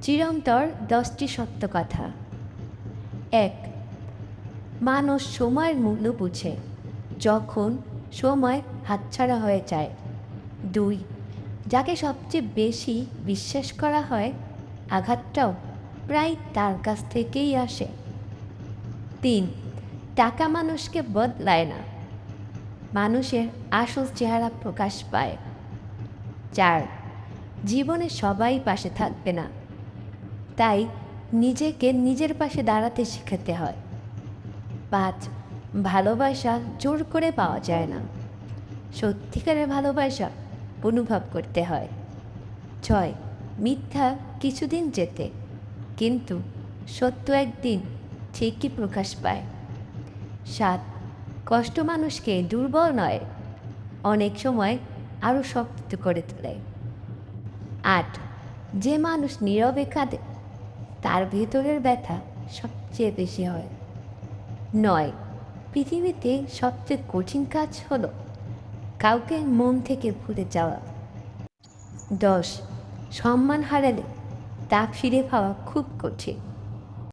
চিরন্তর 10টি সত্য কথা। 1. মানুষ সময়ের মূল্য বুঝে যখন সময় হাতছাড়া হয়ে যায়। 2. যাকে সবচেয়ে বেশি বিশ্বাস করা হয়, আঘাতটাও প্রায় তার কাছ থেকেই আসে। 3. টাকা মানুষকে বদলায় না, মানুষের আসল চেহারা প্রকাশ পায়। 4. জীবনে সবাই পাশে থাকবে না, তাই নিজেকে নিজের পাশে দাঁড়াতে শেখাতে হয়। 5. ভালোবাসা জোর করে পাওয়া যায় না, সত্যিকারের ভালোবাসা অনুভব করতে হয়। 6. মিথ্যা কিছুদিন যেতে, কিন্তু সত্য একদিন ঠিকই প্রকাশ পায়। 7. কষ্ট মানুষকে দুর্বল নয়, অনেক সময় আরও শক্ত করে তোলে। 8. যে মানুষ নীরবে কাঁদে তার ভেতরের ব্যথা সবচেয়ে বেশি হয়। 9. পৃথিবীতে সবচেয়ে কঠিন কাজ হলো কাউকে মন থেকে ভুলে যাওয়া। 10. সম্মান হারালে তা ফিরে পাওয়া খুব কঠিন।